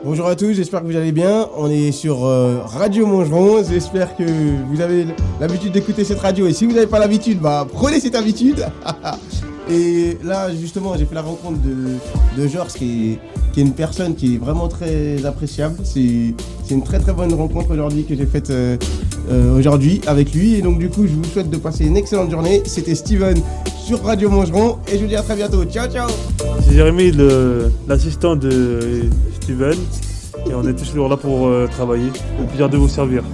Bonjour à tous, j'espère que vous allez bien. On est sur Radio Montgeron. J'espère que vous avez l'habitude d'écouter cette radio. Et si vous n'avez pas l'habitude, prenez cette habitude. Et là, justement, j'ai fait la rencontre de Georges, qui est une personne qui est vraiment très appréciable. C'est une très très bonne rencontre aujourd'hui que j'ai faite aujourd'hui avec lui. Et donc du coup, je vous souhaite de passer une excellente journée. C'était Steven sur Radio Montgeron et je vous dis à très bientôt. Ciao, ciao. C'est Jérémy, l'assistant de Steven, et on est toujours là pour travailler. Au plaisir de vous servir.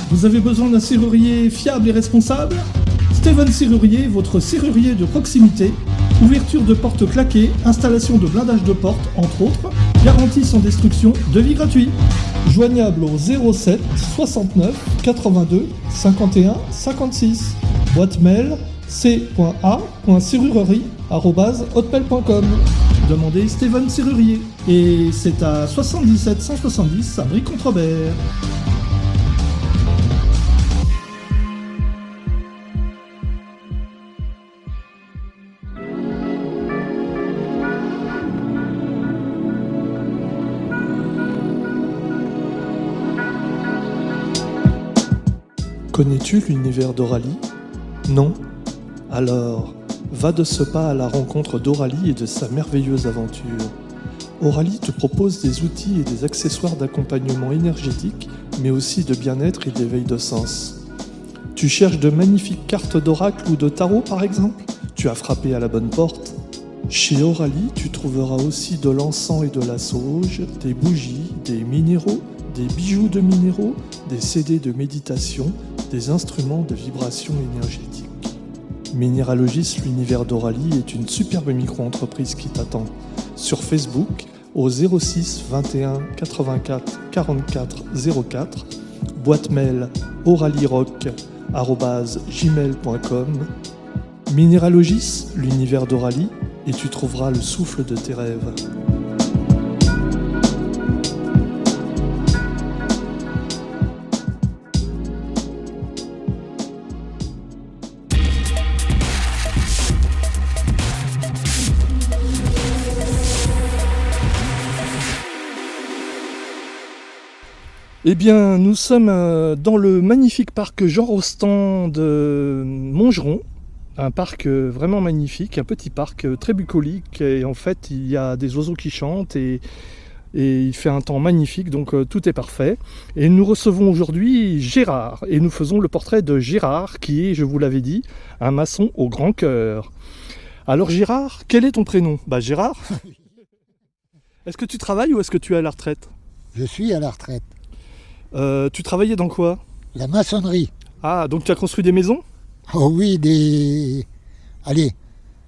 Vous avez besoin d'un serrurier fiable et responsable ? Steven Serrurier, votre serrurier de proximité. Ouverture de portes claquées, installation de blindage de portes, entre autres. Garantie sans destruction, devis gratuit. Joignable au 07 69 82 51 56. Boîte mail c.a.serrurerie@hotmail.com. Demandez Steven Serrurier. Et c'est à 77 170 à Brie-Contrebert. Connais-tu l'univers d'Aurélie ? Non ? Alors, va de ce pas à la rencontre d'Aurélie et de sa merveilleuse aventure. Aurélie te propose des outils et des accessoires d'accompagnement énergétique, mais aussi de bien-être et d'éveil de sens. Tu cherches de magnifiques cartes d'oracle ou de tarot par exemple ? Tu as frappé à la bonne porte. Chez Aurélie, tu trouveras aussi de l'encens et de la sauge, des bougies, des minéraux, des bijoux de minéraux, des CD de méditation, des instruments de vibration énergétique. Minéralogis, l'univers d'Aurélie est une superbe micro-entreprise qui t'attend. Sur Facebook, au 06 21 84 44 04, boîte mail auralierock@gmail.com. Minéralogis, l'univers d'Aurélie, et tu trouveras le souffle de tes rêves. Eh bien, nous sommes dans le magnifique parc Jean Rostand de Montgeron. Un parc vraiment magnifique, un petit parc très bucolique. Et en fait, il y a des oiseaux qui chantent et il fait un temps magnifique, donc tout est parfait. Et nous recevons aujourd'hui Gérard. Et nous faisons le portrait de Gérard, qui est, je vous l'avais dit, un maçon au grand cœur. Alors Gérard, quel est ton prénom ? Gérard. Est-ce que tu travailles ou est-ce que tu es à la retraite ? Je suis à la retraite. Tu travaillais dans quoi ? La maçonnerie. Ah, donc tu as construit des maisons ? Oh oui, allez,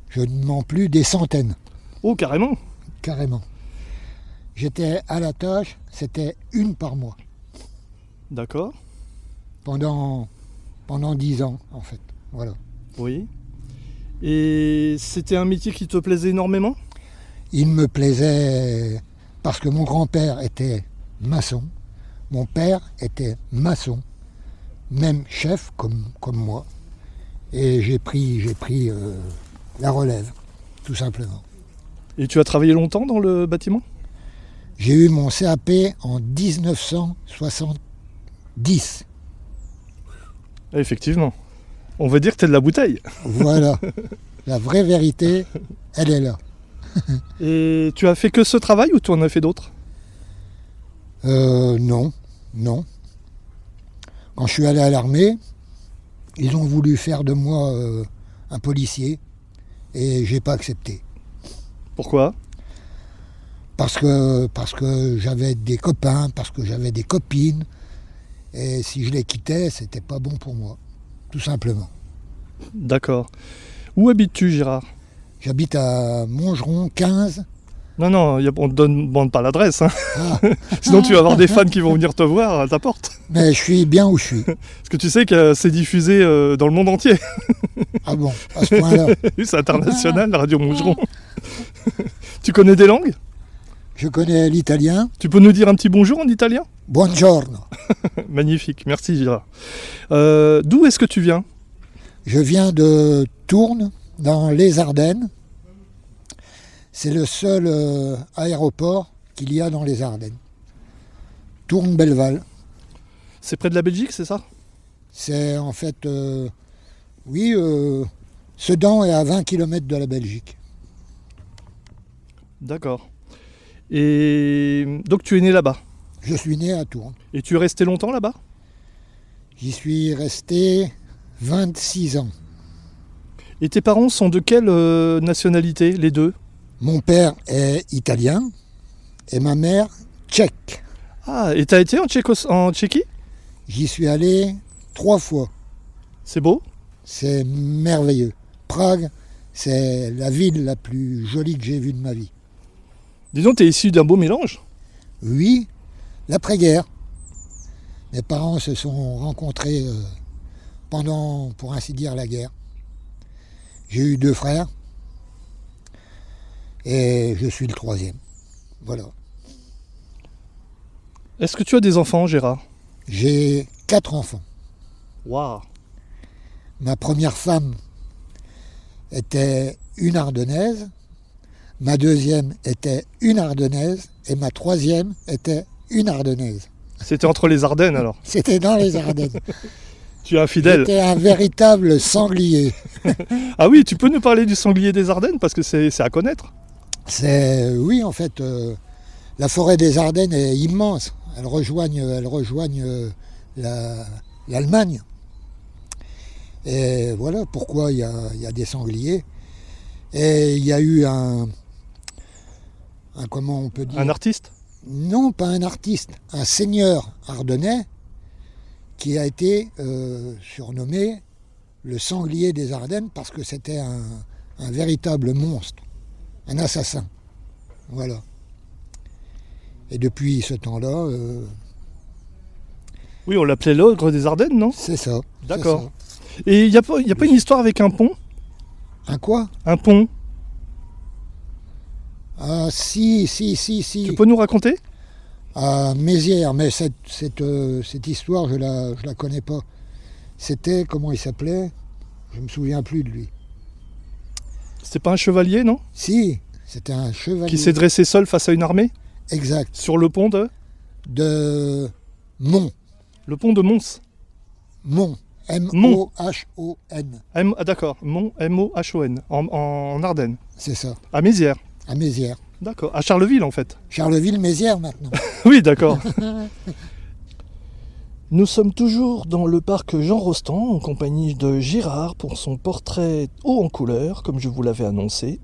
je ne mens plus, des centaines. Oh, carrément. Carrément. J'étais à la tâche, c'était une par mois. D'accord. Pendant 10 ans, en fait. Voilà. Oui. Et c'était un métier qui te plaisait énormément ? Il me plaisait parce que mon grand-père était maçon. Mon père était maçon, même chef comme moi, et j'ai pris la relève, tout simplement. Et tu as travaillé longtemps dans le bâtiment ? J'ai eu mon CAP en 1970. Effectivement. On va dire que t'es de la bouteille. Voilà, la vraie vérité, elle est là. Et tu as fait que ce travail ou tu en as fait d'autres ? Non. Quand je suis allé à l'armée, ils ont voulu faire de moi un policier et j'ai pas accepté. Pourquoi ? Parce que j'avais des copains, parce que j'avais des copines, et si je les quittais, c'était pas bon pour moi, tout simplement. D'accord. Où habites-tu, Gérard ? J'habite à Montgeron 15, Non, on ne demande pas l'adresse. Hein. Ah, Sinon, tu vas avoir des fans qui vont venir te voir à ta porte. mais je suis bien où je suis. Parce que tu sais que c'est diffusé dans le monde entier. Ah bon, à ce point-là. C'est international, la Radio Montgeron. Tu connais des langues? Je connais l'italien. Tu peux nous dire un petit bonjour en italien? Buongiorno. Magnifique, merci Gérard. D'où est-ce que tu viens? Je viens de Tournes, dans les Ardennes. C'est le seul aéroport qu'il y a dans les Ardennes. Tourne-Belleval. C'est près de la Belgique, c'est ça? C'est en fait, oui, Sedan est à 20 km de la Belgique. D'accord. Et donc tu es né là-bas? Je suis né à Tournes. Et tu es resté longtemps là-bas? J'y suis resté 26 ans. Et tes parents sont de quelle nationalité, les deux? Mon père est italien et ma mère tchèque. Ah, et t'as été en Tchéquie? J'y suis allé 3 fois. C'est beau? C'est merveilleux. Prague, c'est la ville la plus jolie que j'ai vue de ma vie. Dis donc, t'es issu d'un beau mélange. Oui, l'après-guerre. Mes parents se sont rencontrés pendant, pour ainsi dire, la guerre. J'ai eu 2 frères et je suis le 3e. Voilà. Est-ce que tu as des enfants, Gérard? J'ai 4 enfants. Waouh! Ma première femme était une Ardennaise, ma deuxième était une Ardennaise et ma troisième était une Ardennaise. C'était entre les Ardennes alors. C'était dans les Ardennes. Tu es infidèle. J'étais un véritable sanglier. Ah oui, tu peux nous parler du sanglier des Ardennes parce que c'est à connaître. Oui, en fait, la forêt des Ardennes est immense. Elles rejoignent l'Allemagne. Et voilà pourquoi il y a des sangliers. Et il y a eu un comment on peut dire? Un artiste? Non, pas un artiste, un seigneur ardennais qui a été surnommé le sanglier des Ardennes parce que c'était un véritable monstre, un assassin. Voilà. Et depuis ce temps-là, Oui, on l'appelait l'ogre des Ardennes, non? c'est ça. D'accord. Et il n'y a pas une histoire avec un pont? Un quoi? Un pont? Ah si. Tu peux nous raconter? À Mézières, mais cette histoire, je la connais pas. C'était, comment il s'appelait? Je me souviens plus de lui. C'est pas un chevalier, non? Si, c'était un chevalier. Qui s'est dressé seul face à une armée? Exact. Sur le pont De Mont. Le pont de Mons. Mont. M-O-H-O-N. Ah d'accord, Mont, M-O-H-O-N, en Ardennes. C'est ça, À Mézières. à Mézières. D'accord. À Charleville en fait. Charleville-Mézières maintenant. Oui, d'accord. Nous sommes toujours dans le parc Jean Rostand en compagnie de Gérard pour son portrait haut en couleur, comme je vous l'avais annoncé.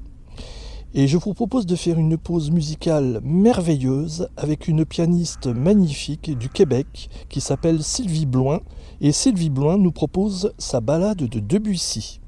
Et je vous propose de faire une pause musicale merveilleuse avec une pianiste magnifique du Québec qui s'appelle Sylvie Bloin. Et Sylvie Bloin nous propose sa ballade de Debussy.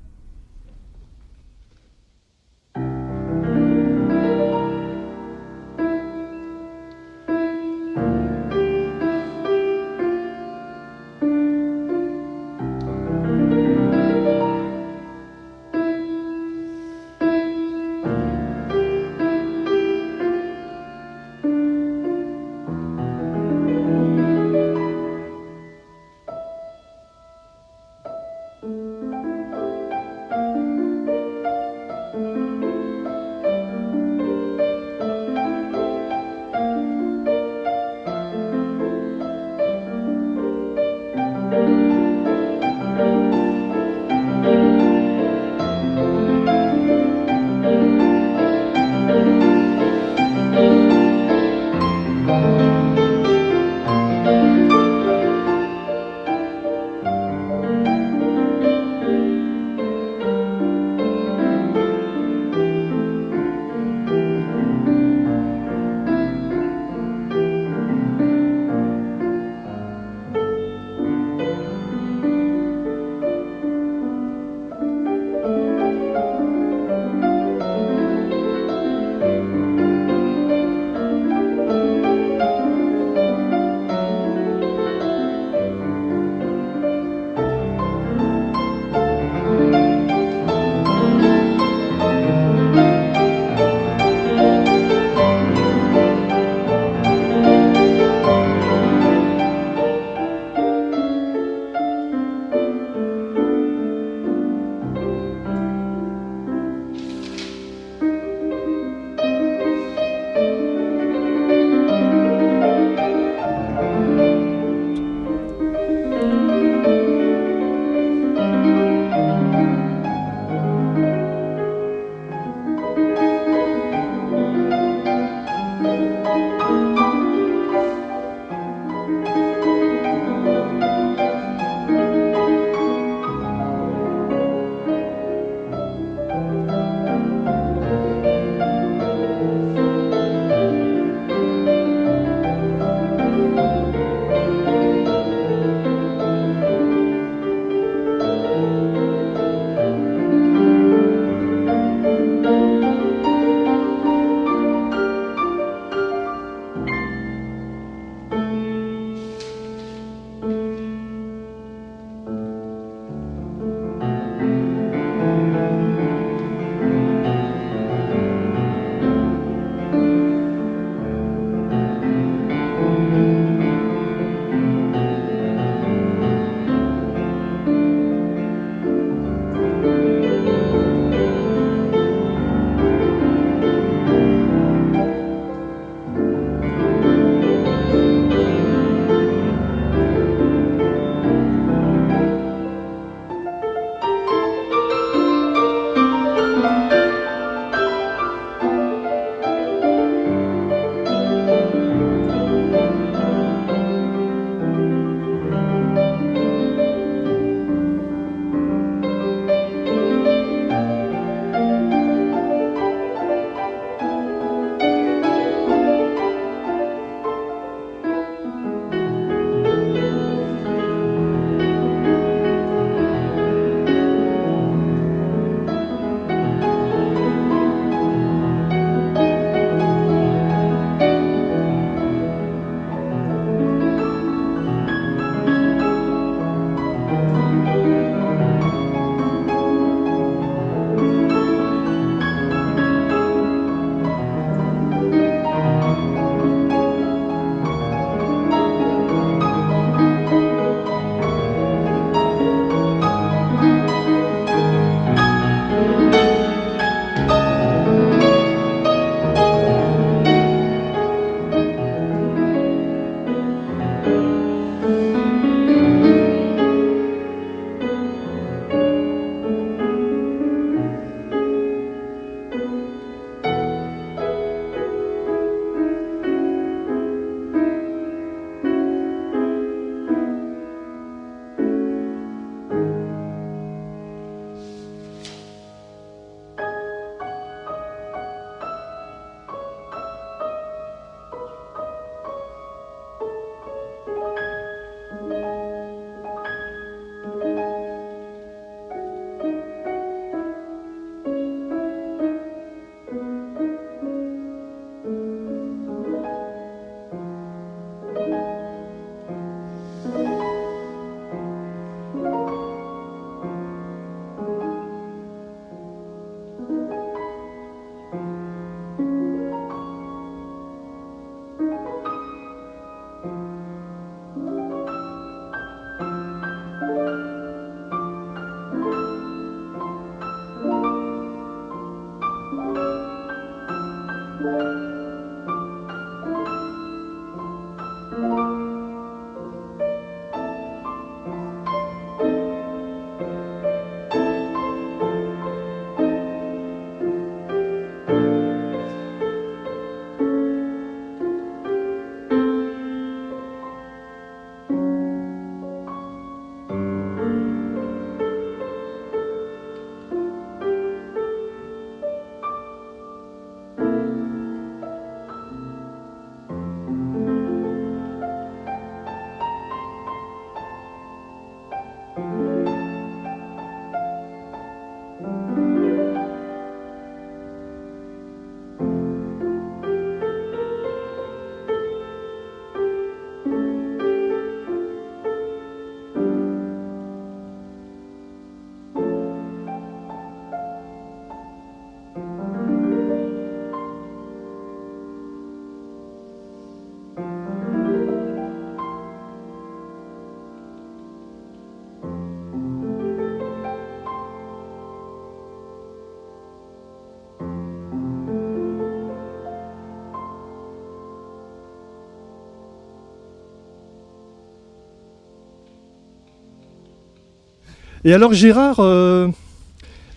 Et alors Gérard,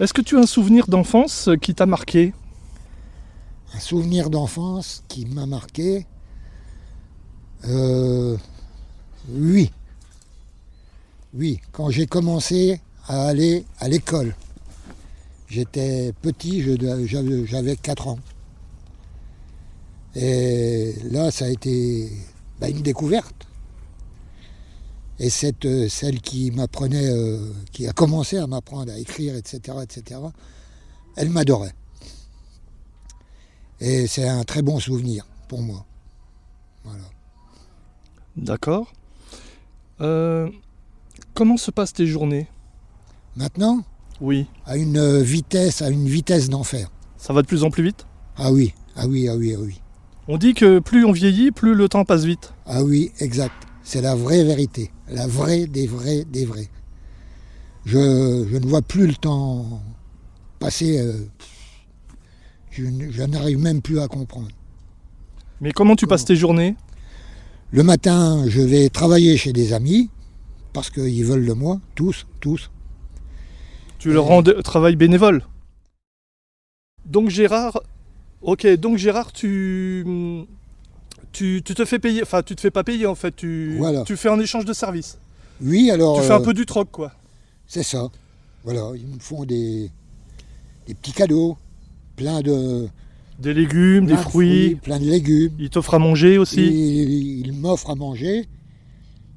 est-ce que tu as un souvenir d'enfance qui t'a marqué? Un souvenir d'enfance qui m'a marqué, oui. Oui, quand j'ai commencé à aller à l'école. J'étais petit, j'avais 4 ans. Et là, ça a été une découverte. Et celle qui m'apprenait, qui a commencé à m'apprendre à écrire, etc., elle m'adorait. Et c'est un très bon souvenir pour moi. Voilà. D'accord. Comment se passent tes journées? Maintenant, Oui. à une vitesse d'enfer. Ça va de plus en plus vite? Ah oui, ah oui, ah oui, ah oui. On dit que plus on vieillit, plus le temps passe vite. Ah oui, exact. C'est la vraie vérité. La vraie des vrais des vrais. Je ne vois plus le temps passer. Je n'arrive même plus à comprendre. Mais comment tu passes tes journées? Le matin, je vais travailler chez des amis, parce qu'ils veulent de moi, tous. Tu leur rends travail bénévole. Donc Gérard, tu te fais payer, enfin tu te fais pas payer en fait, Voilà. tu fais un échange de services. Oui, alors... Tu fais un peu du troc quoi. C'est ça. Voilà, ils me font des petits cadeaux, plein de... Des légumes, des plein de fruits, plein de légumes. ils t'offrent à manger aussi. Ils m'offrent à manger,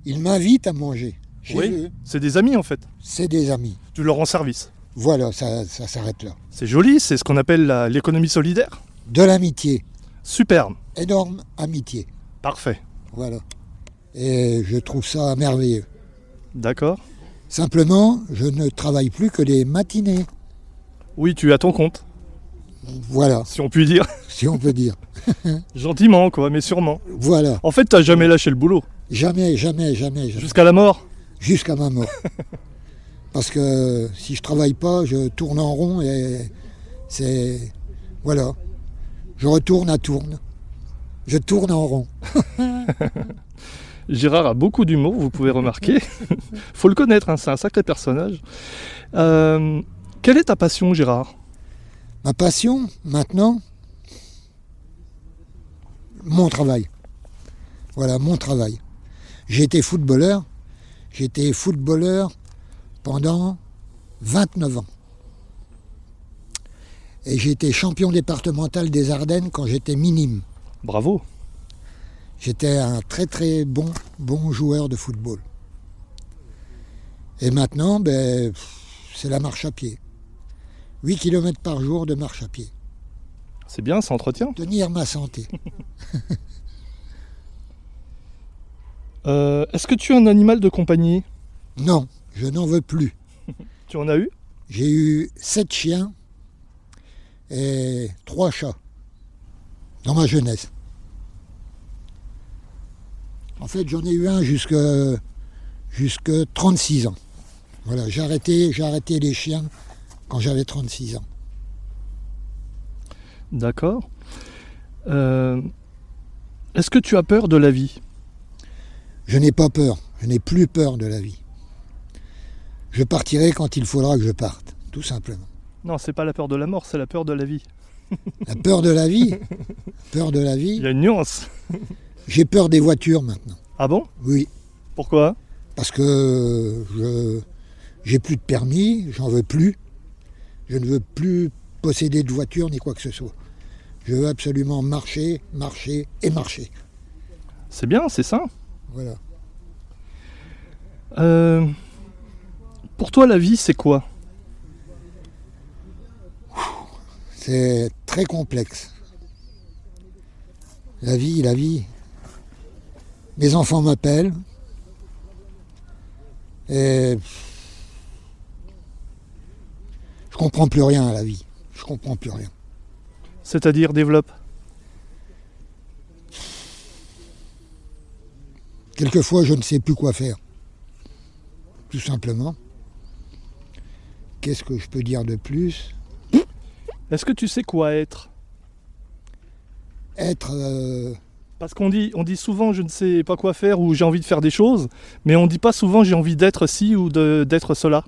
ils m'invitent à manger chez Oui, eux. c'est des amis en fait. C'est des amis. Tu leur rends service. Voilà, ça s'arrête là. C'est joli, c'est ce qu'on appelle l'économie solidaire. De l'amitié, Superbe, énorme amitié. parfait. Voilà. Et je trouve ça merveilleux. D'accord. Simplement, je ne travaille plus que les matinées. Oui, tu es à ton compte, Voilà, si on peut dire. si on peut dire. Gentiment quoi, mais sûrement. Voilà. En fait, t'as jamais lâché le boulot. Jamais. Jusqu'à la mort. Jusqu'à ma mort. Parce que si je travaille pas, je tourne en rond et c'est... Voilà. Je retourne à tourne. Je tourne en rond. Gérard a beaucoup d'humour, vous pouvez remarquer. Faut le connaître, hein, c'est un sacré personnage. Quelle est ta passion, Gérard? Ma passion, maintenant, mon travail. Voilà, mon travail. J'ai été footballeur. Pendant 29 ans. Et j'ai été champion départemental des Ardennes quand j'étais minime. Bravo. J'étais un très très bon joueur de football. Et maintenant, c'est la marche à pied. 8 km par jour de marche à pied. C'est bien, ça entretient. Tenir ma santé. Est-ce que tu as un animal de compagnie? Non, je n'en veux plus. Tu en as eu? J'ai eu 7 chiens et 3 chats dans ma jeunesse. En fait, j'en ai eu un jusque 36 ans. Voilà, j'ai arrêté les chiens quand j'avais 36 ans. D'accord. Est-ce que tu as peur de la vie? Je n'ai pas peur, je n'ai plus peur de la vie. Je partirai quand il faudra que je parte, tout simplement. Non, c'est pas la peur de la mort, c'est la peur de la vie. La peur de la vie, Il y a une nuance. j'ai peur des voitures maintenant. Ah bon? Oui, Pourquoi? parce que j'ai plus de permis, j'en veux plus. Je ne veux plus posséder de voiture ni quoi que ce soit. Je veux absolument marcher. C'est bien, c'est ça. Voilà. Pour toi, la vie, c'est quoi? C'est très complexe. La vie. Mes enfants m'appellent. Et je comprends plus rien à la vie. Je comprends plus rien. C'est-à-dire, développe. Quelquefois, je ne sais plus quoi faire. Tout simplement. Qu'est-ce que je peux dire de plus? Est-ce que tu sais quoi être? Être... Parce qu'on dit souvent je ne sais pas quoi faire ou j'ai envie de faire des choses, mais on dit pas souvent j'ai envie d'être ci ou d'être cela.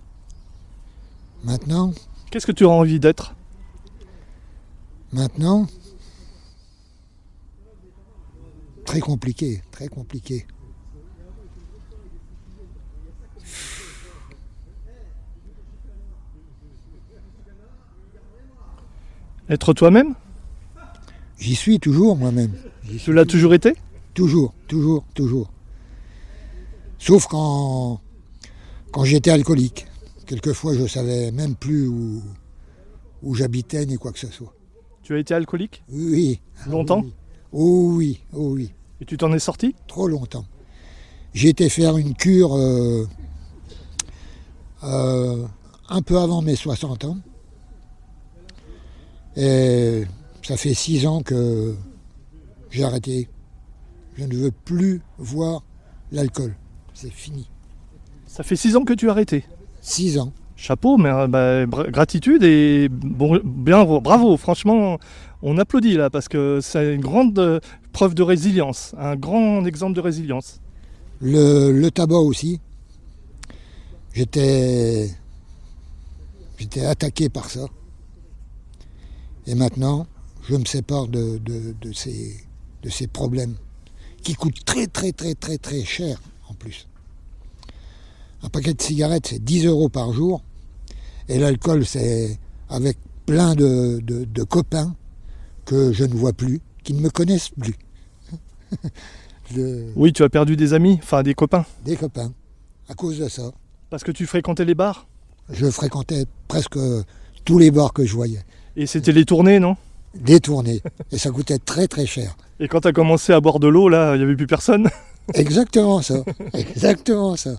Maintenant, Qu'est-ce que tu as envie d'être? maintenant, très compliqué, très compliqué. Être toi-même? J'y suis toujours moi-même. Tu l'as toujours été? Toujours, toujours, toujours. Sauf quand j'étais alcoolique. Quelquefois, je ne savais même plus où j'habitais ni quoi que ce soit. Tu as été alcoolique? Oui. Longtemps? Oui. Oh oui, oh oui. Et tu t'en es sorti? Trop longtemps. J'ai été faire une cure un peu avant mes 60 ans. Et ça fait 6 ans que j'ai arrêté. Je ne veux plus voir l'alcool. C'est fini. Ça fait 6 ans que tu as arrêté. 6 ans. Chapeau, mais gratitude et bravo. Franchement, on applaudit là parce que c'est une grande preuve de résilience, un grand exemple de résilience. Le tabac aussi. J'étais attaqué par ça. Et maintenant, je me sépare de ces problèmes qui coûtent très très très très très cher en plus. Un paquet de cigarettes, c'est 10 € par jour. Et l'alcool, c'est avec plein de copains que je ne vois plus, qui ne me connaissent plus. Oui, tu as perdu des amis, enfin des copains. Des copains, à cause de ça. Parce que tu fréquentais les bars. Je fréquentais presque tous les bars que je voyais. Et c'était les tournées, non? Détournés. Et ça coûtait très très cher. Et quand tu as commencé à boire de l'eau, là, il n'y avait plus personne. Exactement ça. Exactement ça.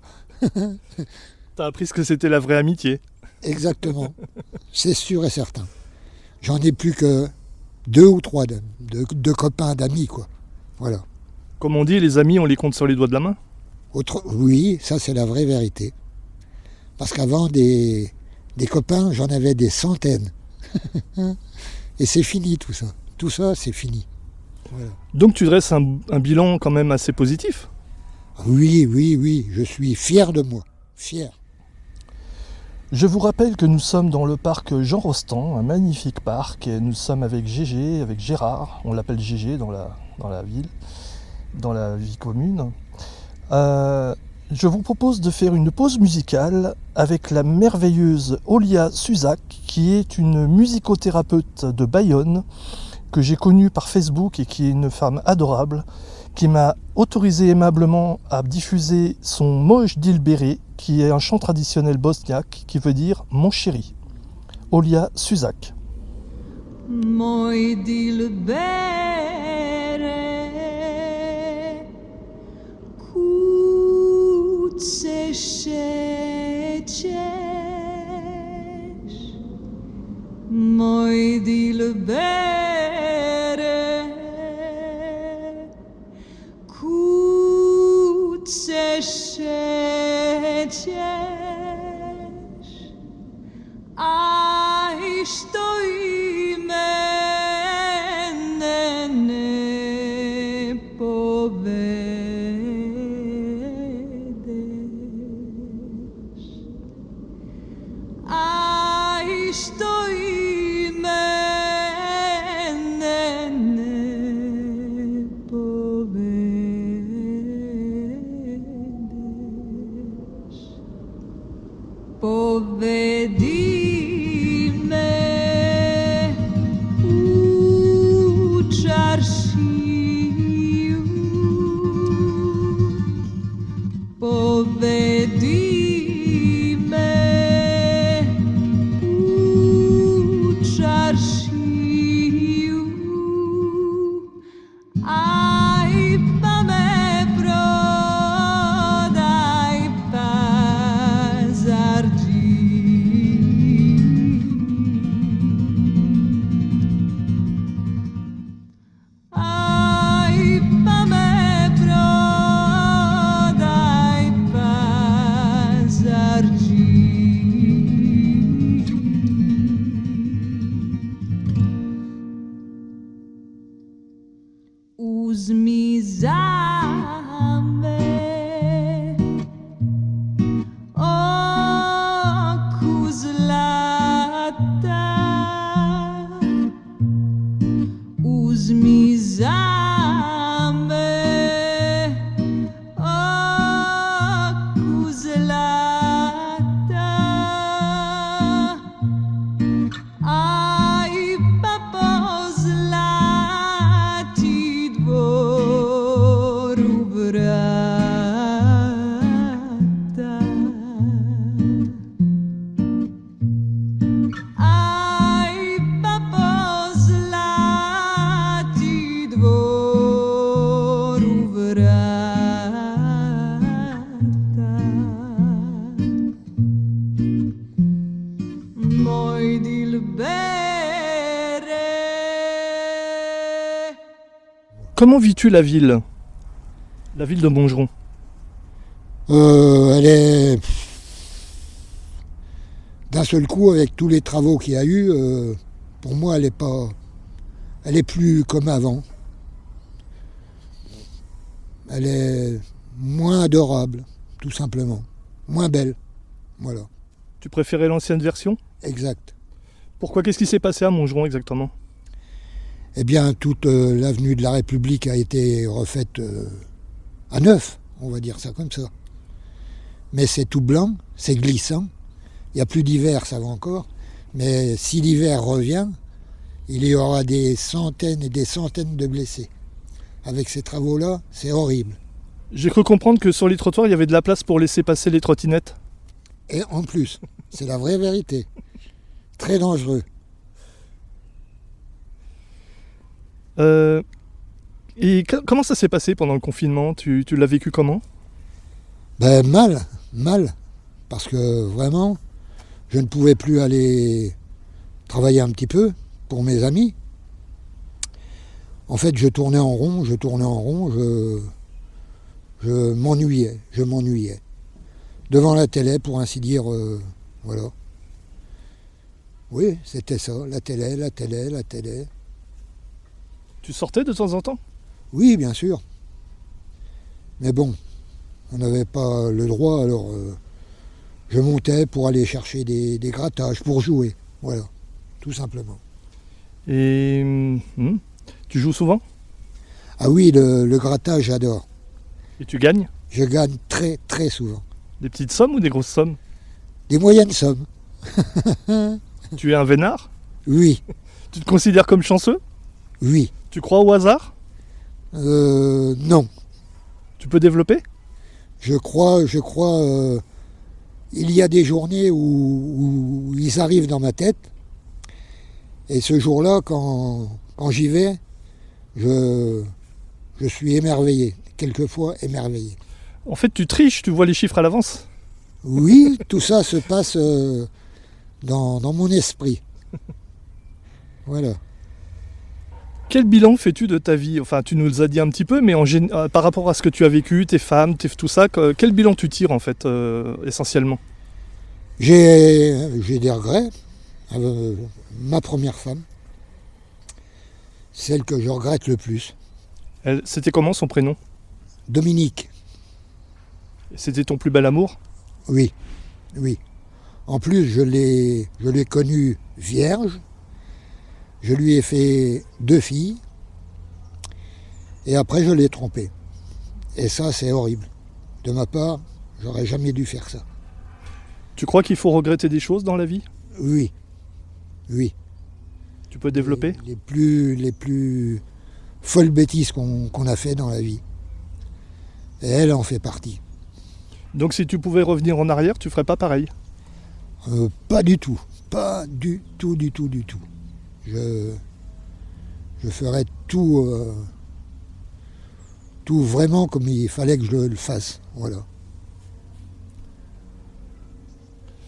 T'as appris ce que c'était la vraie amitié. Exactement. C'est sûr et certain. J'en ai plus que 2 ou 3 de copains, d'amis, quoi. Voilà. Comme on dit, les amis, on les compte sur les doigts de la main. Oui, ça c'est la vraie vérité. Parce qu'avant, des copains, j'en avais des centaines. Et c'est fini tout ça. Tout ça, c'est fini. Voilà. Donc tu dresses un bilan quand même assez positif. Oui, je suis fier de moi. Fier. Je vous rappelle que nous sommes dans le parc Jean Rostand, un magnifique parc, et nous sommes avec Gégé, avec Gérard, on l'appelle Gégé dans la ville, dans la vie commune. Je vous propose de faire une pause musicale avec la merveilleuse Olia Suzak, qui est une musicothérapeute de Bayonne, que j'ai connue par Facebook et qui est une femme adorable, qui m'a autorisé aimablement à diffuser son Moj Dilbere, qui est un chant traditionnel bosniaque qui veut dire « mon chéri ». Olia Suzak. Moj dilbere, kud se šećeš, moj dilbere, kud se šećeš, aj što i mene ne povedeš, aj što i mene ne povedeš. Povedi me u čaršiju, povedi me u čaršiju, aj pa me prodaj pazarđi. Aj pa me prodaj pazarđi. Uzmi za me oku zla Comment vis-tu la ville? La ville de Montgeron. Elle est d'un seul coup avec tous les travaux qu'il y a eu. Pour moi, elle est plus comme avant. Elle est moins adorable, tout simplement. Moins belle. Voilà, Tu préférais l'ancienne version? exact. Pourquoi? Qu'est-ce qui s'est passé à Montgeron exactement? Eh bien, toute l'avenue de la République a été refaite à neuf, on va dire ça comme ça. Mais c'est tout blanc, c'est glissant. Il n'y a plus d'hiver, ça va encore. Mais si l'hiver revient, il y aura des centaines et des centaines de blessés. Avec ces travaux-là, c'est horrible. J'ai cru comprendre que sur les trottoirs, il y avait de la place pour laisser passer les trottinettes. Et en plus, c'est la vraie vérité. Très dangereux. Comment ça s'est passé pendant le confinement? Tu l'as vécu comment? Ben mal. Parce que vraiment, je ne pouvais plus aller travailler un petit peu pour mes amis. En fait, je tournais en rond, je m'ennuyais. Devant la télé, pour ainsi dire, voilà. Oui, c'était ça, la télé. Tu sortais de temps en temps? Oui, bien sûr. Mais bon, on n'avait pas le droit, alors je montais pour aller chercher des grattages, pour jouer. Voilà, tout simplement. Et tu joues souvent? Ah oui, le grattage, j'adore. Et tu gagnes? Je gagne très très souvent. Des petites sommes ou des grosses sommes? Des moyennes sommes. Tu es un vénard? Oui, Tu te considères comme chanceux? oui. Tu crois au hasard? Non. Tu peux développer? Je crois, il y a des journées où ils arrivent dans ma tête. Et ce jour-là, quand j'y vais, je suis émerveillé, quelquefois émerveillé. En fait, tu triches, tu vois les chiffres à l'avance. Oui, tout ça se passe dans mon esprit. Voilà. Quel bilan fais-tu de ta vie? Enfin, tu nous le as dit un petit peu, mais par rapport à ce que tu as vécu, tes femmes, tout ça, quel bilan tu tires en fait, essentiellement? J'ai des regrets. Ma première femme, celle que je regrette le plus, C'était comment son prénom? Dominique. C'était ton plus bel amour? Oui, oui. En plus, je l'ai connue vierge. Je lui ai fait 2 filles. Et après, je l'ai trompée. Et ça, c'est horrible. De ma part, j'aurais jamais dû faire ça. Tu crois qu'il faut regretter des choses dans la vie? Oui, oui. Tu peux développer? Les plus folles bêtises qu'on a fait dans la vie. Et elle en fait partie. Donc si tu pouvais revenir en arrière, tu ferais pas pareil? Pas du tout. Pas du tout. Je ferais tout vraiment comme il fallait que je le fasse. Voilà.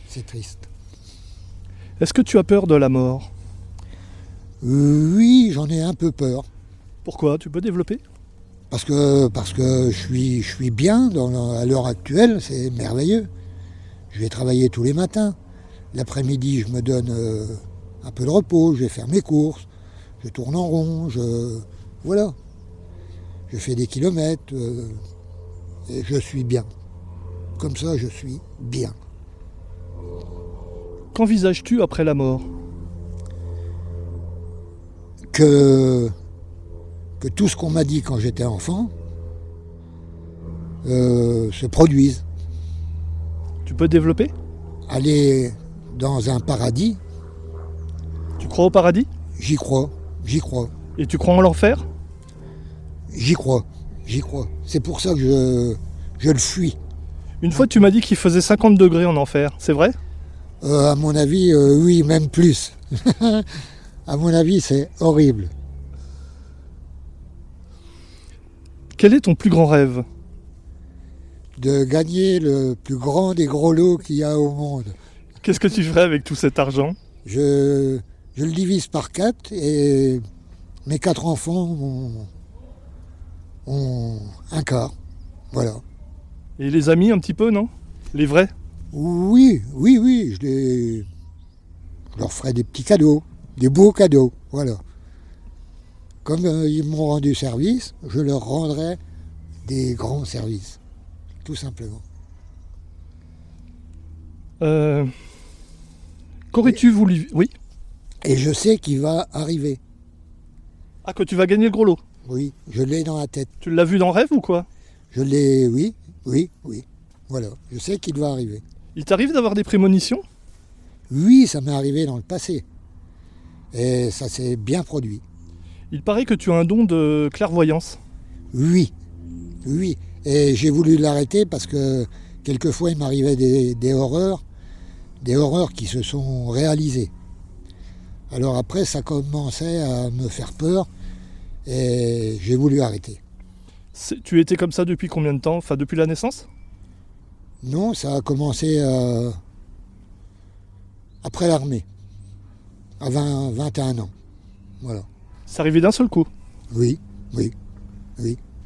C'est triste. Est-ce que tu as peur de la mort? Oui, j'en ai un peu peur. Pourquoi? Tu peux développer? Parce que je suis bien à l'heure actuelle, c'est merveilleux. Je vais travailler tous les matins. L'après-midi, je me donne un peu de repos, je vais faire mes courses, je tourne en rond, voilà. Je fais des kilomètres et je suis bien. Comme ça, je suis bien. Qu'envisages-tu après la mort? Que tout ce qu'on m'a dit quand j'étais enfant se produise. Tu peux développer? Aller dans un paradis, Tu crois au paradis? j'y crois. Et tu crois en l'enfer? J'y crois. C'est pour ça que je le fuis. Une fois tu m'as dit qu'il faisait 50 degrés en enfer, c'est vrai? À mon avis, oui, même plus. À mon avis, c'est horrible. Quel est ton plus grand rêve? De gagner le plus grand des gros lots qu'il y a au monde. Qu'est-ce que tu ferais avec tout cet argent? Je le divise par 4 et mes 4 enfants un quart. Voilà. Et les amis un petit peu, non? Les vrais? Oui, je leur ferai des petits cadeaux, des beaux cadeaux, voilà. Comme ils m'ont rendu service, je leur rendrai des grands services, tout simplement. Qu'aurais-tu voulu... Oui? Et je sais qu'il va arriver. Ah, que tu vas gagner le gros lot. Oui, je l'ai dans la tête. Tu l'as vu dans le rêve ou quoi? Je l'ai, oui. Voilà, je sais qu'il va arriver. Il t'arrive d'avoir des prémonitions? Oui, ça m'est arrivé dans le passé. Et ça s'est bien produit. Il paraît que tu as un don de clairvoyance. Oui. Et j'ai voulu l'arrêter parce que quelquefois il m'arrivait des horreurs qui se sont réalisées. Alors après, ça commençait à me faire peur et j'ai voulu arrêter. Tu étais comme ça depuis combien de temps? Enfin, depuis la naissance? Non, ça a commencé après l'armée, à 21 ans. Voilà. C'est arrivé d'un seul coup. Oui.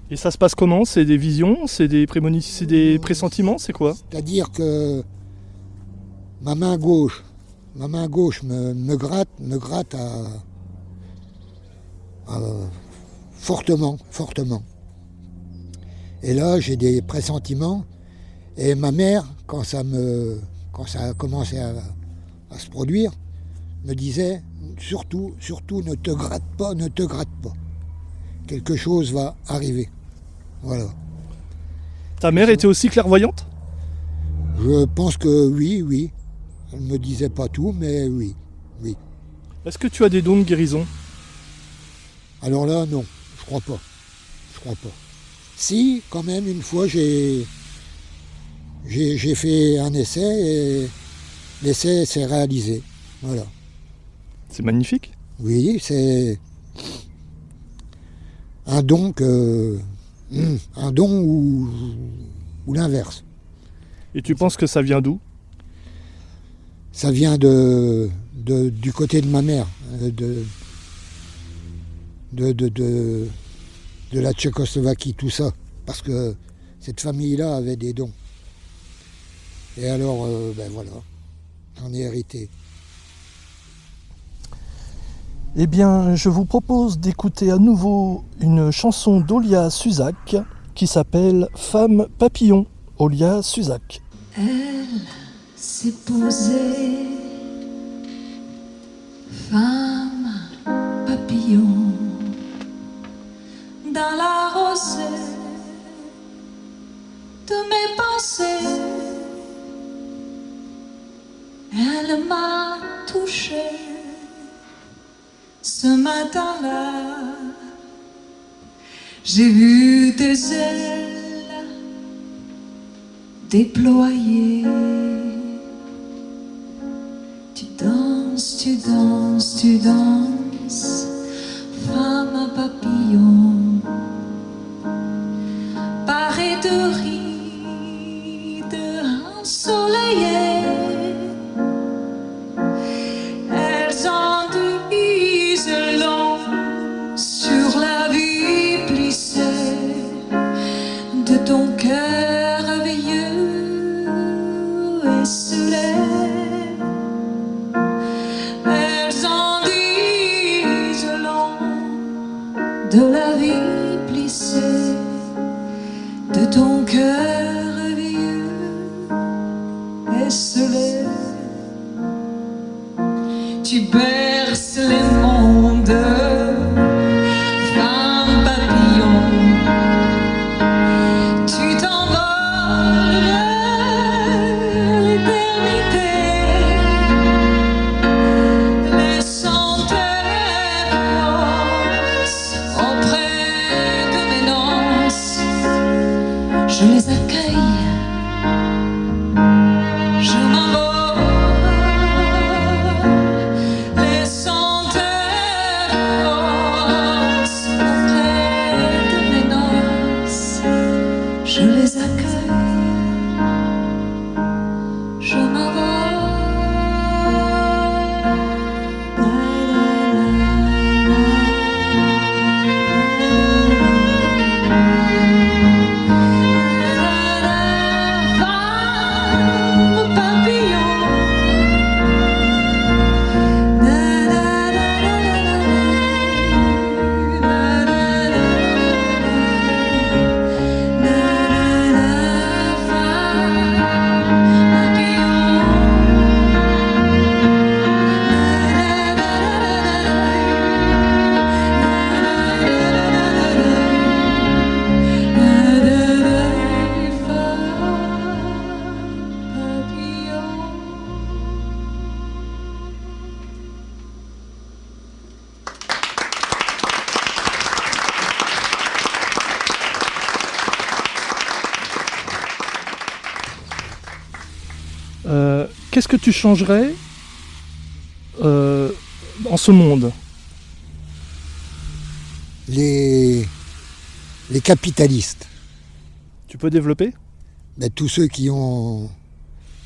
Et ça se passe comment? C'est des visions? C'est des prémonitions? C'est des pressentiments? C'est quoi? C'est-à-dire que ma main gauche me gratte fortement. Et là, j'ai des pressentiments. Et ma mère, quand ça a commencé à se produire, me disait surtout ne te gratte pas. Quelque chose va arriver. Voilà. Ta mère était aussi clairvoyante? Je pense que oui. Elle ne me disait pas tout, mais oui. Est-ce que tu as des dons de guérison? Alors là, non, je crois pas. Si, quand même, une fois, j'ai fait un essai et l'essai s'est réalisé. Voilà. C'est magnifique. Oui, c'est un don ou l'inverse. Et tu penses que ça vient d'où? Ça vient du côté de ma mère, de la Tchécoslovaquie, tout ça, parce que cette famille-là avait des dons. Et alors, voilà, j'en ai hérité. Eh bien, je vous propose d'écouter à nouveau une chanson d'Olia Suzak qui s'appelle Femme Papillon, Olia Suzak. Elle s'est posée, femme papillon, dans la rosée de mes pensées. Elle m'a touchée ce matin-là. J'ai vu des ailes déployées. Tu danses, femme papillon, parée de rides ensoleillées. Elles en disent long sur la vie plissée de ton cœur veilleux et soleil. Elles en disent long de la vie plissée de ton cœur vieux et soleil. Tu berces les mondes, femme papillon. Tu t'envoles vers l'éternité, laissant tes forces auprès de mes noces. Je les accueille, je m'envole, laissant tes forces auprès de mes noces. Je les accueille, je m'envole. Qu'est-ce que tu changerais en ce monde? Les capitalistes, Tu peux développer? ben, tous ceux qui ont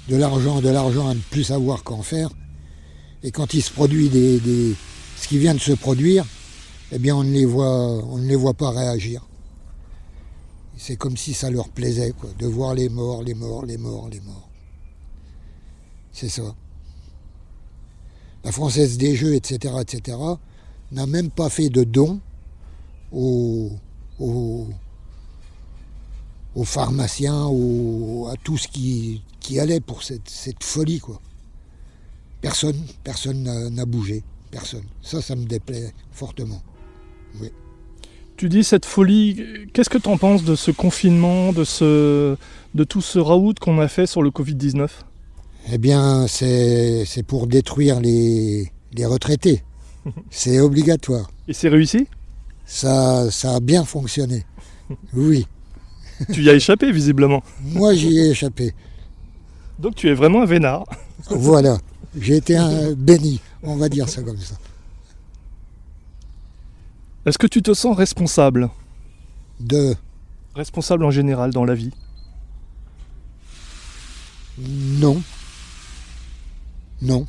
de l'argent à ne plus savoir qu'en faire, et quand il se produit ce qui vient de se produire, eh bien on ne les voit pas réagir. C'est comme si ça leur plaisait, quoi, de voir les morts. C'est ça. La Française des Jeux, etc., n'a même pas fait de dons aux pharmaciens, à tout ce qui allait pour cette folie, quoi. Personne n'a bougé. Personne. Ça me déplaît fortement. Oui. Tu dis cette folie, qu'est-ce que tu en penses de ce confinement, de tout ce raout qu'on a fait sur le Covid-19? Eh bien, c'est pour détruire les retraités. C'est obligatoire. Et c'est réussi? Ça a bien fonctionné. Oui. Tu y as échappé visiblement. Moi, j'y ai échappé. Donc tu es vraiment un vénard. Voilà. J'ai été béni, on va dire ça comme ça. Est-ce que tu te sens responsable? Responsable en général dans la vie? Non. Non.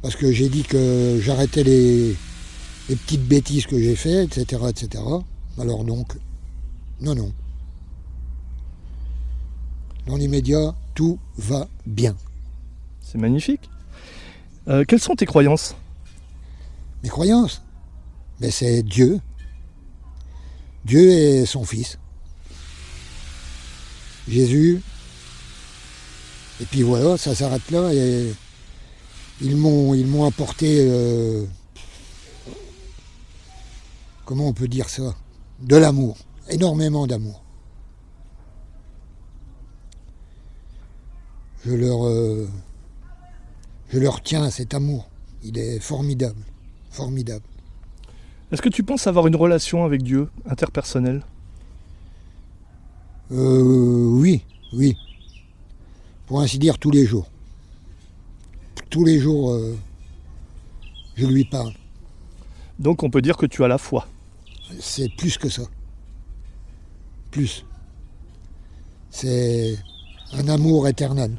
Parce que j'ai dit que j'arrêtais les petites bêtises que j'ai faites, etc. Alors donc, non. Dans l'immédiat, tout va bien. C'est magnifique. Quelles sont tes croyances? Mes croyances, mais c'est Dieu. Dieu et son Fils. Jésus. Et puis voilà, ça s'arrête là. Et ils m'ont apporté, comment on peut dire ça? De l'amour. Énormément d'amour. Je leur tiens cet amour. Il est formidable. Formidable. Est-ce que tu penses avoir une relation avec Dieu, interpersonnelle? Oui. Pour ainsi dire, tous les jours. Tous les jours, je lui parle. Donc on peut dire que tu as la foi. C'est plus que ça. Plus. C'est un amour éternel.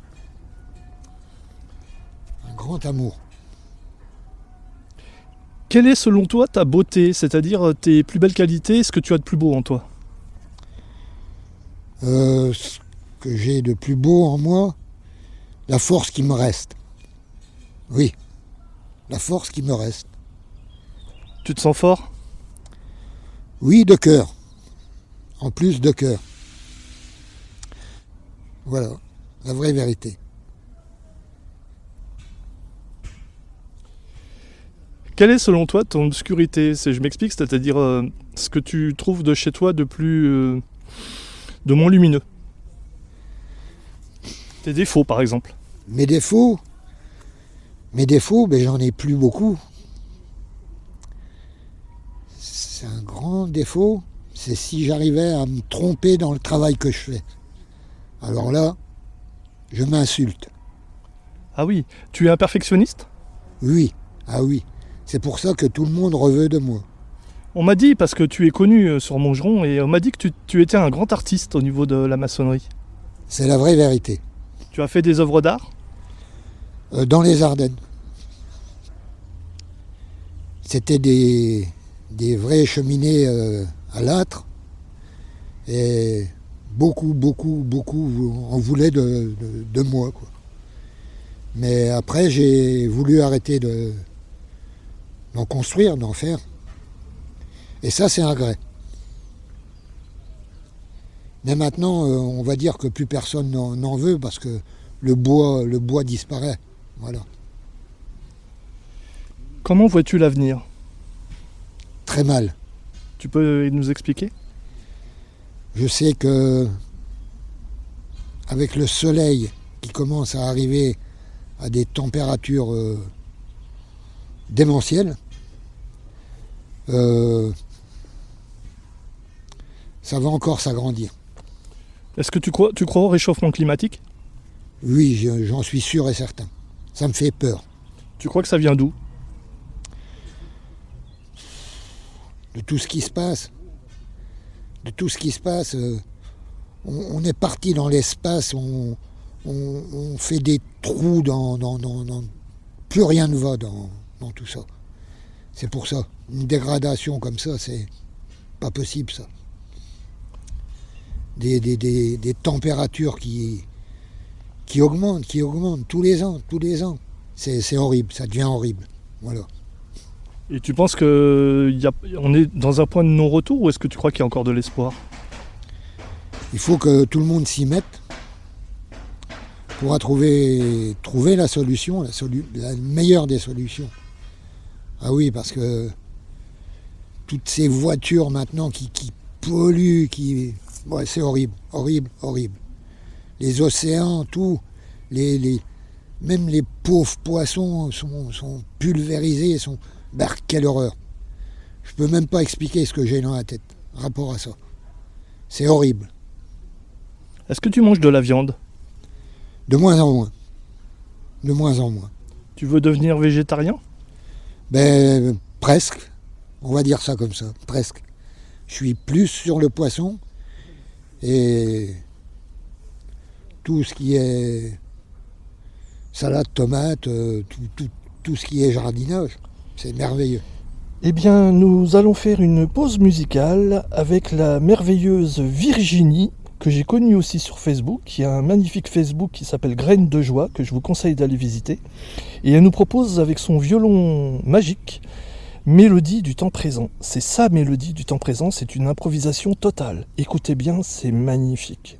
Un grand amour. Quelle est selon toi ta beauté, c'est-à-dire tes plus belles qualités, ce que tu as de plus beau en toi? Ce que j'ai de plus beau en moi, la force qui me reste. Oui, la force qui me reste. Tu te sens fort? Oui, de cœur. En plus de cœur. Voilà, la vraie vérité. Quelle est selon toi ton obscurité? Je m'explique, c'est-à-dire ce que tu trouves de chez toi de moins lumineux. Tes défauts par exemple. Mes défauts, ben, j'en ai plus beaucoup. C'est un grand défaut, c'est si j'arrivais à me tromper dans le travail que je fais. Alors là, je m'insulte. Ah oui, tu es un perfectionniste? Oui, ah oui. C'est pour ça que tout le monde veut de moi. On m'a dit, parce que tu es connu sur Montgeron, et on m'a dit que tu étais un grand artiste au niveau de la maçonnerie. C'est la vraie vérité. Tu as fait des œuvres d'art? Dans les Ardennes. C'était des vraies cheminées à l'âtre. Et beaucoup en voulaient de moi, quoi. Mais après, j'ai voulu arrêter d'en construire, d'en faire. Et ça, c'est un regret. Mais maintenant, on va dire que plus personne n'en veut parce que le bois disparaît. Voilà. Comment vois-tu l'avenir? Très mal. Tu peux nous expliquer? Je sais que avec le soleil qui commence à arriver à des températures démentielles, ça va encore s'agrandir. Est-ce que tu crois au réchauffement climatique? Oui, j'en suis sûr et certain. Ça me fait peur. Tu crois que ça vient d'où? De tout ce qui se passe. De tout ce qui se passe. On est parti dans l'espace, on fait des trous dans plus rien ne va dans tout ça. C'est pour ça. Une dégradation comme ça, c'est pas possible, ça. Des températures qui augmentent tous les ans. C'est horrible, ça devient horrible. Voilà. Et tu penses qu'on est dans un point de non-retour ou est-ce que tu crois qu'il y a encore de l'espoir? Il faut que tout le monde s'y mette pour trouver la solution, la meilleure des solutions. Ah oui, parce que toutes ces voitures maintenant qui polluent, ouais, c'est horrible. Les océans, tout, même les pauvres poissons sont pulvérisés, quelle horreur. Je peux même pas expliquer ce que j'ai dans la tête, rapport à ça. C'est horrible. Est-ce que tu manges de la viande? De moins en moins. De moins en moins. Tu veux devenir végétarien? Ben, presque. On va dire ça comme ça, presque. Je suis plus sur le poisson et tout ce qui est salade, tomate, tout ce qui est jardinage, c'est merveilleux. Eh bien, nous allons faire une pause musicale avec la merveilleuse Virginie, que j'ai connue aussi sur Facebook, qui a un magnifique Facebook qui s'appelle Graines de Joie, que je vous conseille d'aller visiter. Et elle nous propose avec son violon magique, Mélodie du temps présent. C'est sa mélodie du temps présent, c'est une improvisation totale. Écoutez bien, c'est magnifique.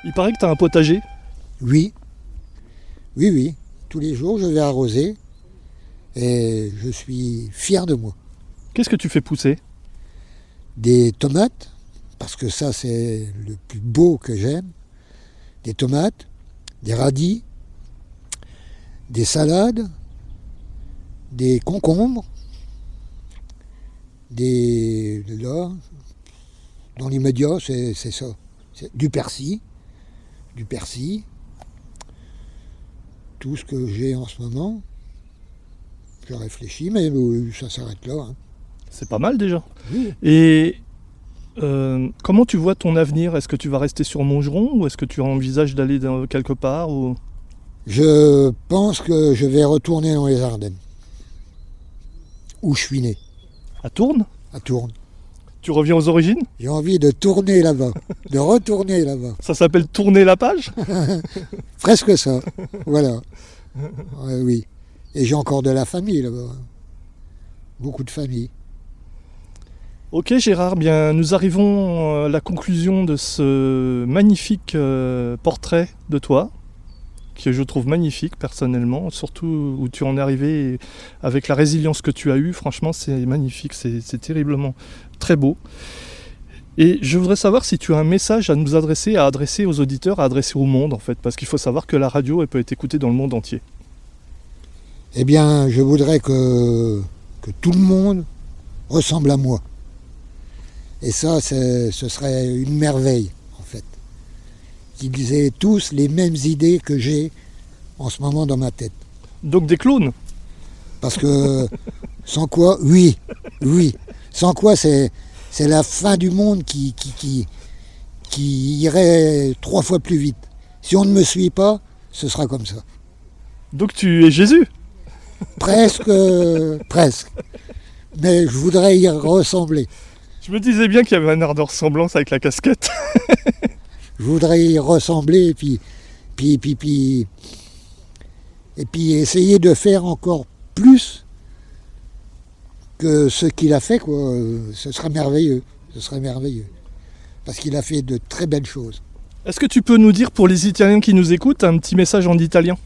Il paraît que tu as un potager. Oui. Tous les jours, je vais arroser et je suis fier de moi. Qu'est-ce que tu fais pousser? Des tomates, parce que ça, c'est le plus beau que j'aime. Des tomates, des radis, des salades, des concombres, là, dans l'immédiat, c'est ça. C'est du persil. Tout ce que j'ai en ce moment, je réfléchis, mais ça s'arrête là. Hein. C'est pas mal déjà. Oui. Et comment tu vois ton avenir? Est-ce que tu vas rester sur Montgeron ou est-ce que tu envisages d'aller quelque part ou... Je pense que je vais retourner dans les Ardennes, où je suis né, À Tourne? à Tourne. Tu reviens aux origines? J'ai envie de tourner là-bas, de retourner là-bas. Ça s'appelle tourner la page? Presque ça, voilà. Ouais, oui. Et j'ai encore de la famille là-bas. Beaucoup de famille. Ok Gérard, bien nous arrivons à la conclusion de ce magnifique portrait de toi, que je trouve magnifique personnellement, surtout où tu en es arrivé avec la résilience que tu as eue. Franchement, c'est magnifique, c'est terriblement très beau. Et je voudrais savoir si tu as un message à nous adresser, à adresser aux auditeurs, à adresser au monde en fait, parce qu'il faut savoir que la radio, elle peut être écoutée dans le monde entier. Eh bien, je voudrais que tout le monde ressemble à moi. Et ça, ce serait une merveille, en fait. Qu'ils aient tous les mêmes idées que j'ai en ce moment dans ma tête. Donc des clones? Parce que sans quoi, oui, sans quoi c'est la fin du monde qui irait 3 fois plus vite. Si on ne me suit pas, ce sera comme ça. Donc tu es Jésus? Presque. Mais je voudrais y ressembler. Je me disais bien qu'il y avait un air de ressemblance avec la casquette. Je voudrais y ressembler et puis essayer de faire encore plus que ce qu'il a fait, quoi. Ce serait merveilleux. Parce qu'il a fait de très belles choses. Est-ce que tu peux nous dire pour les Italiens qui nous écoutent un petit message en italien?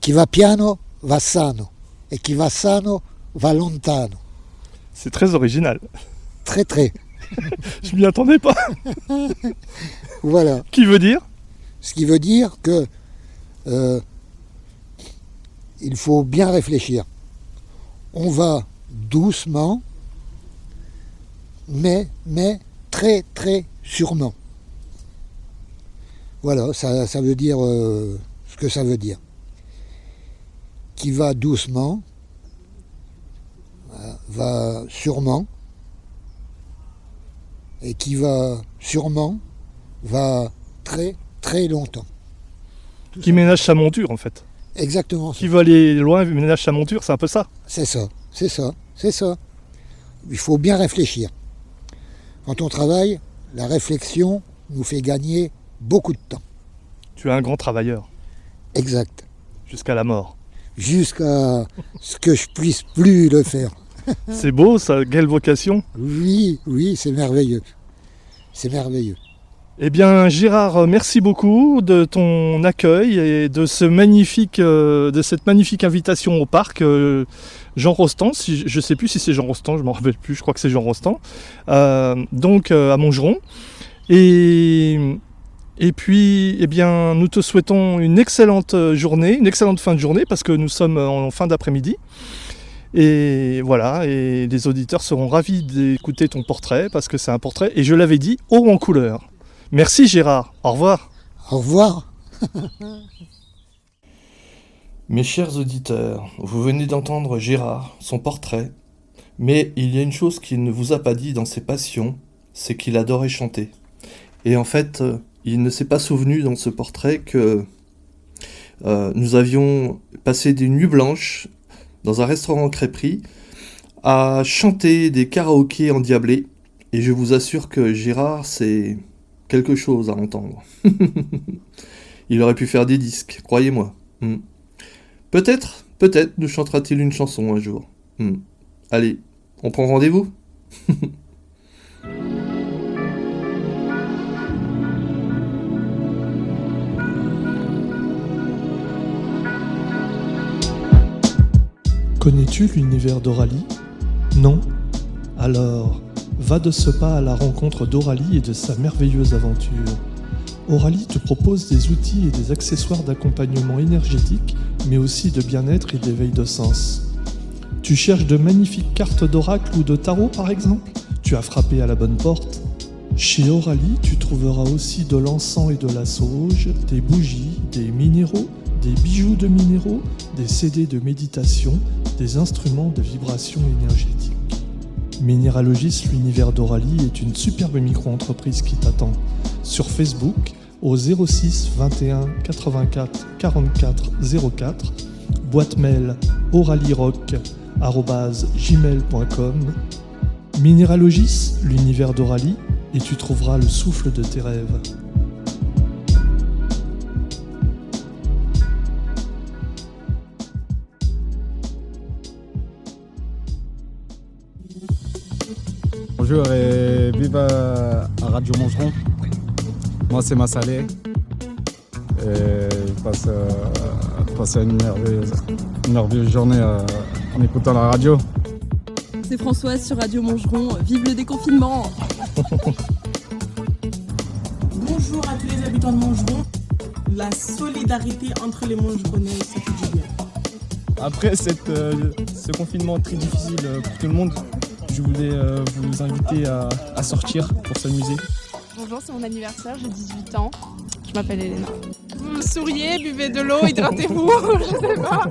Chi va piano va sano et chi va sano va lontano. C'est très original. Très très. Je m'y attendais pas. Voilà. Qui veut dire? Ce qui veut dire que il faut bien réfléchir. On va doucement, mais très très sûrement. Voilà, ça veut dire ce que ça veut dire. Qui va doucement, va sûrement, et qui va sûrement, va très très longtemps. Qui ménage sa monture en fait. Exactement ça. Qui veut aller loin ménage sa monture, c'est un peu ça. C'est ça. Il faut bien réfléchir. Quand on travaille, la réflexion nous fait gagner beaucoup de temps. Tu es un grand travailleur, Exact. jusqu'à la mort. Jusqu'à ce que je puisse plus le faire. C'est beau ça, quelle vocation. Oui, c'est merveilleux. C'est merveilleux. Eh bien Gérard, merci beaucoup de ton accueil et de cette magnifique invitation au parc Jean Rostand. Je ne sais plus si c'est Jean Rostand, je ne m'en rappelle plus, je crois que c'est Jean Rostand. Donc à Montgeron. Et puis, eh bien, nous te souhaitons une excellente journée, une excellente fin de journée, parce que nous sommes en fin d'après-midi. Et voilà, et les auditeurs seront ravis d'écouter ton portrait, parce que c'est un portrait, et je l'avais dit, haut en couleur. Merci Gérard, au revoir. Au revoir. Mes chers auditeurs, vous venez d'entendre Gérard, son portrait. Mais il y a une chose qu'il ne vous a pas dit dans ses passions, c'est qu'il adorait chanter. Et en fait, il ne s'est pas souvenu dans ce portrait que nous avions passé des nuits blanches dans un restaurant crêperie à chanter des karaokés endiablés. Et je vous assure que Gérard, c'est quelque chose à entendre. Il aurait pu faire des disques, croyez-moi. Peut-être nous chantera-t-il une chanson un jour. Allez, on prend rendez-vous. Connais-tu l'univers d'Aurélie? Non? Alors, va de ce pas à la rencontre d'Aurélie et de sa merveilleuse aventure. Aurélie te propose des outils et des accessoires d'accompagnement énergétique, mais aussi de bien-être et d'éveil de sens. Tu cherches de magnifiques cartes d'oracle ou de tarot par exemple? Tu as frappé à la bonne porte. Chez Aurélie, tu trouveras aussi de l'encens et de la sauge, des bougies, des minéraux, des bijoux de minéraux, des CD de méditation, des instruments de vibration énergétique. Minéralogis, l'univers d'Oralie est une superbe micro-entreprise qui t'attend sur Facebook au 06 21 84 44 04, boîte mail oralirock@gmail.com. Minéralogis, l'univers d'Oralie, et tu trouveras le souffle de tes rêves. Bonjour et vive à Radio Mangeron. Moi c'est Massalé. Et je passe une merveilleuse journée en écoutant la radio. C'est Françoise sur Radio Mangeron. Vive le déconfinement! Bonjour à tous les habitants de Mangeron. La solidarité entre les Mangeronnais, ça fait du bien. Après ce confinement très difficile pour tout le monde, je voulais vous inviter à sortir pour s'amuser. Bonjour, c'est mon anniversaire, j'ai 18 ans. Je m'appelle Elena. Souriez, buvez de l'eau, hydratez-vous, je sais pas.